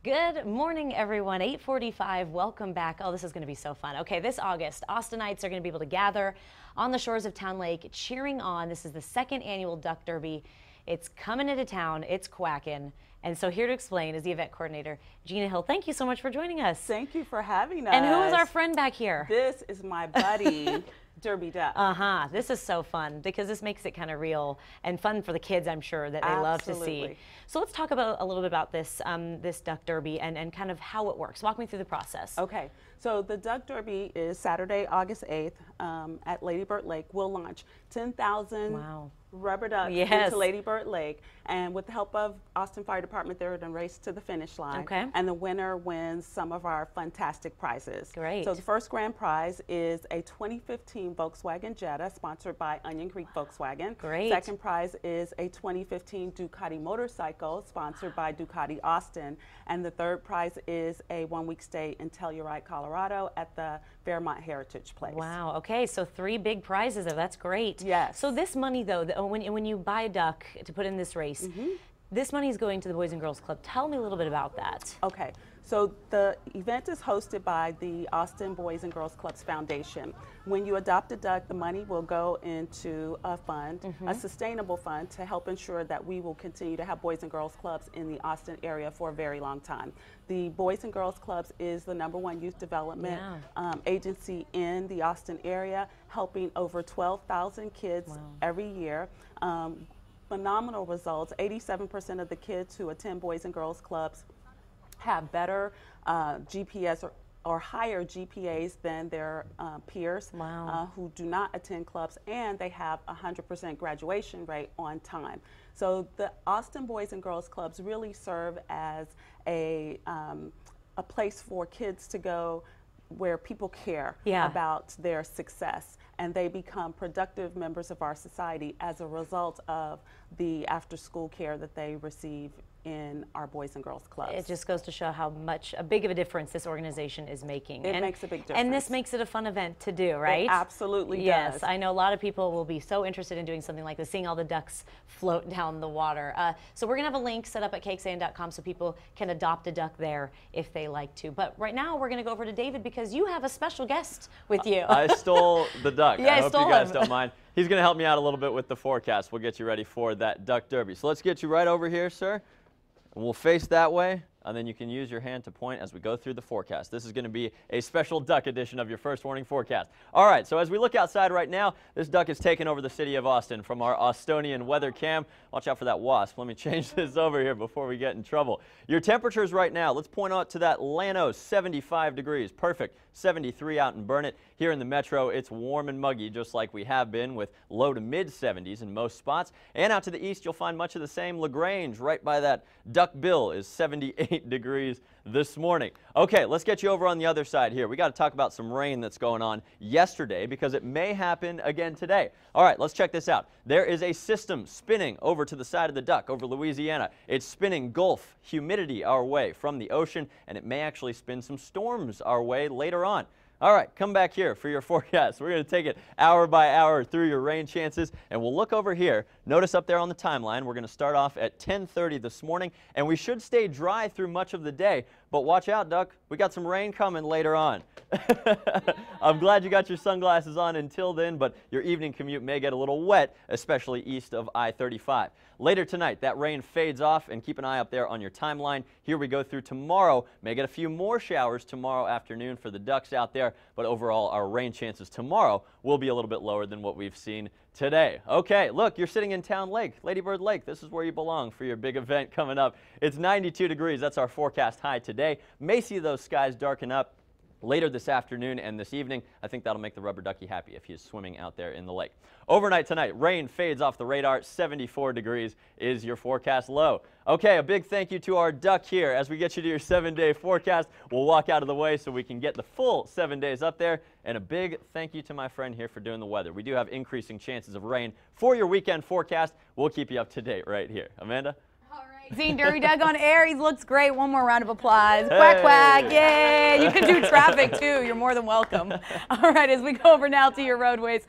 Good morning, everyone. 8:45. Welcome back. Oh, this is going to be so fun. Okay, this August, Austinites are going to be able to gather on the shores of Town Lake, cheering on. This is the second annual Duck Derby. It's coming into town. It's quacking. And so here to explain is the event coordinator, Gina Hill. Thank you so much for joining us. Thank you for having us. And who is our friend back here? This is my buddy, Derby Duck. This is so fun because this makes it kind of real and fun for the kids, I'm sure, that they love to see. So let's talk about a little bit about this this Duck Derby and kind of how it works. Walk me through the process. Okay, so the Duck Derby is Saturday, August 8th at Lady Bird Lake. We'll launch 10,000 rubber ducks into Lady Bird Lake, and with the help of Austin Fire Department, they're going to race to the finish line. Okay. And the winner wins some of our fantastic prizes. Great. So the first grand prize is a 2015 Volkswagen Jetta, sponsored by Onion Creek Volkswagen. Great. Second prize is a 2015 Ducati motorcycle, sponsored by Ducati Austin. And the third prize is a one-week stay in Telluride, Colorado at the Fairmont Heritage Place. Wow. Okay, so 3 big prizes though. That's great. Yes. So this money though, when you buy a duck to put in this race, this money is going to the Boys and Girls Club. Tell me a little bit about that. Okay. So the event is hosted by the Austin Boys and Girls Clubs Foundation. When you adopt a duck, the money will go into a fund, a sustainable fund, to help ensure that we will continue to have Boys and Girls Clubs in the Austin area for a very long time. The Boys and Girls Clubs is the #1 youth development agency in the Austin area, helping over 12,000 kids every year. Phenomenal results. 87% of the kids who attend Boys and Girls Clubs have better GPS or higher GPAs than their peers who do not attend clubs, and they have 100% graduation rate on time. So the Austin Boys and Girls Clubs really serve as a place for kids to go where people care about their success, and they become productive members of our society as a result of the after-school care that they receive in our Boys and Girls Clubs. It just goes to show how big of a difference this organization is making. It makes a big difference. And this makes it a fun event to do, right? It absolutely does. Yes, I know a lot of people will be so interested in doing something like this, seeing all the ducks float down the water. So we're going to have a link set up at cakesan.com so people can adopt a duck there if they like to. But right now we're going to go over to David because you have a special guest with you. I stole the duck. Yeah, I hope you guys don't mind. He's going to help me out a little bit with the forecast. We'll get you ready for that Duck Derby. So let's get you right over here, sir. And we'll face that way, and then you can use your hand to point as we go through the forecast. This is going to be a special duck edition of your first warning forecast. All right, so as we look outside right now, this duck is taking over the city of Austin from our Austonian weather cam. Watch out for that wasp. Let me change this over here before we get in trouble. Your temperatures right now, let's point out to that Llano, 75 degrees. Perfect. 73 out in Burnett. Here in the metro, it's warm and muggy, just like we have been, with low to mid 70s in most spots. And out to the east, you'll find much of the same. LaGrange, right by that Duck Bill, is 78 degrees this morning. Okay, let's get you over on the other side here. We got to talk about some rain that's going on yesterday because it may happen again today. All right, let's check this out. There is a system spinning over to the side of the duck over Louisiana. It's spinning Gulf humidity our way from the ocean, and it may actually spin some storms our way later on. All right, come back here for your forecast. We're going to take it hour by hour through your rain chances, and we'll look over here. Notice up there on the timeline, we're going to start off at 10:30 this morning, and we should stay dry through much of the day. But watch out, Duck. We got some rain coming later on. I'm glad you got your sunglasses on until then, but your evening commute may get a little wet, especially east of I-35. Later tonight, that rain fades off, and keep an eye up there on your timeline. Here we go through tomorrow. May get a few more showers tomorrow afternoon for the ducks out there, but overall, our rain chances tomorrow will be a little bit lower than what we've seen today. Okay, look, you're sitting in Town Lake, Lady Bird Lake. This is where you belong for your big event coming up. It's 92 degrees. That's our forecast high today. May see those skies darken up later this afternoon and this evening. I think that'll make the rubber ducky happy if he's swimming out there in the lake. Overnight tonight, rain fades off the radar. 74 degrees is your forecast low. Okay, a big thank you to our duck here. As we get you to your 7-day forecast, we'll walk out of the way so we can get the full 7 days up there. And a big thank you to my friend here for doing the weather. We do have increasing chances of rain for your weekend forecast. We'll keep you up to date right here. Amanda? Seeing Derby Doug on air, he looks great. One more round of applause. Quack, quack, yay! You can do traffic too. You're more than welcome. All right, as we go over now to your roadways.